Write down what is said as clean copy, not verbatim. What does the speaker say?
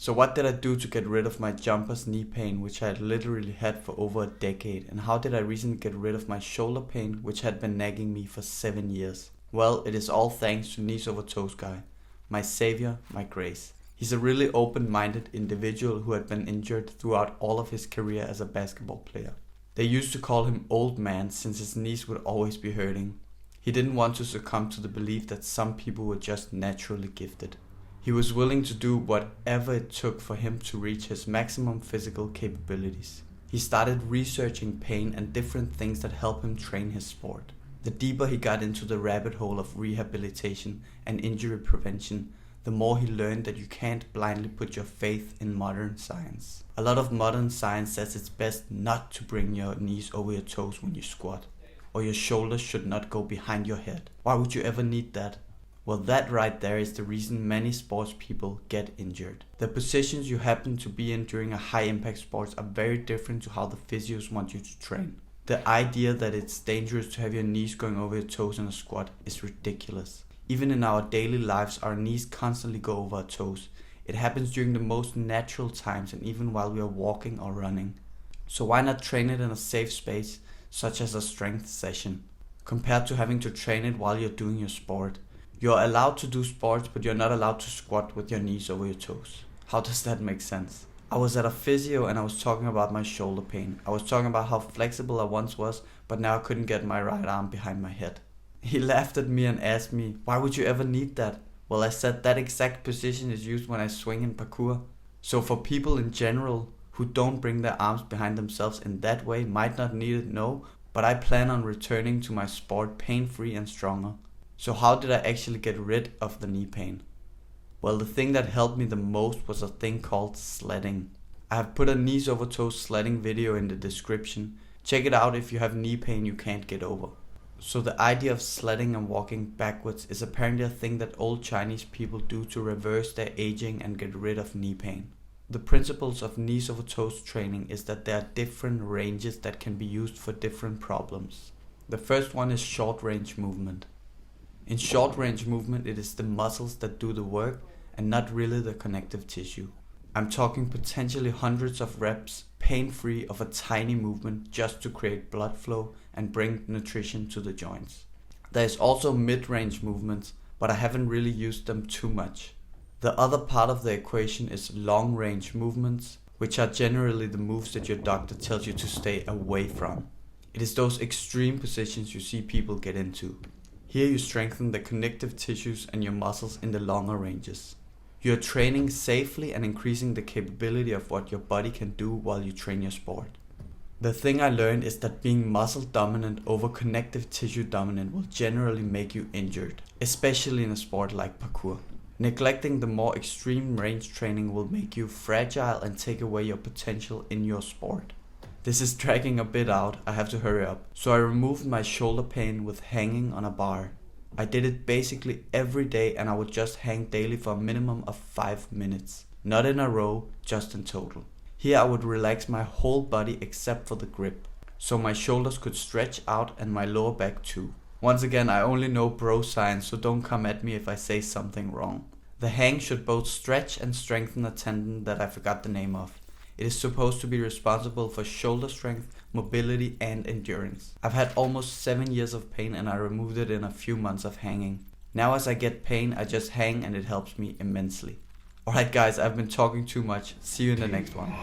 So what did I do to get rid of my jumper's knee pain, which I had literally had for over a decade? And how did I recently get rid of my shoulder pain, which had been nagging me for 7 years? Well, it is all thanks to Kneesovertoes guy, my savior, my grace. He's a really open-minded individual who had been injured throughout all of his career as a basketball player. They used to call him Old Man since his knees would always be hurting. He didn't want to succumb to the belief that some people were just naturally gifted. He was willing to do whatever it took for him to reach his maximum physical capabilities. He started researching pain and different things that help him train his sport. The deeper he got into the rabbit hole of rehabilitation and injury prevention, the more he learned that you can't blindly put your faith in modern science. A lot of modern science says it's best not to bring your knees over your toes when you squat, or your shoulders should not go behind your head. Why would you ever need that? Well, that right there is the reason many sports people get injured. The positions you happen to be in during a high impact sports are very different to how the physios want you to train. The idea that it's dangerous to have your knees going over your toes in a squat is ridiculous. Even in our daily lives, our knees constantly go over our toes. It happens during the most natural times and even while we are walking or running. So why not train it in a safe space, such as a strength session, compared to having to train it while you're doing your sport? You're allowed to do sports, but you're not allowed to squat with your knees over your toes. How does that make sense? I was at a physio and I was talking about my shoulder pain. I was talking about how flexible I once was, but now I couldn't get my right arm behind my head. He laughed at me and asked me, why would you ever need that? Well, I said that exact position is used when I swing in parkour. So for people in general who don't bring their arms behind themselves in that way might not need it, no, but I plan on returning to my sport pain-free and stronger. So how did I actually get rid of the knee pain? Well, the thing that helped me the most was a thing called sledding. I have put a Kneesovertoes Sledding video in the description. Check it out if you have knee pain you can't get over. So the idea of sledding and walking backwards is apparently a thing that old Chinese people do to reverse their aging and get rid of knee pain. The principles of Kneesovertoes training is that there are different ranges that can be used for different problems. The first one is short range movement. In short range movement, it is the muscles that do the work and not really the connective tissue. I'm talking potentially hundreds of reps, pain-free of a tiny movement just to create blood flow and bring nutrition to the joints. There is also mid-range movements, but I haven't really used them too much. The other part of the equation is long-range movements, which are generally the moves that your doctor tells you to stay away from. It is those extreme positions you see people get into. Here you strengthen the connective tissues and your muscles in the longer ranges. You are training safely and increasing the capability of what your body can do while you train your sport. The thing I learned is that being muscle dominant over connective tissue dominant will generally make you injured, especially in a sport like parkour. Neglecting the more extreme range training will make you fragile and take away your potential in your sport. This is dragging a bit out, I have to hurry up. So I removed my shoulder pain with hanging on a bar. I did it basically every day and I would just hang daily for a minimum of 5 minutes. Not in a row, just in total. Here I would relax my whole body except for the grip, so my shoulders could stretch out and my lower back too. Once again, I only know bro science, so don't come at me if I say something wrong. The hang should both stretch and strengthen a tendon that I forgot the name of. It is supposed to be responsible for shoulder strength, mobility and endurance. I've had almost 7 years of pain and I removed it in a few months of hanging. Now as I get pain, I just hang and it helps me immensely. Alright guys, I've been talking too much. See you in the next one.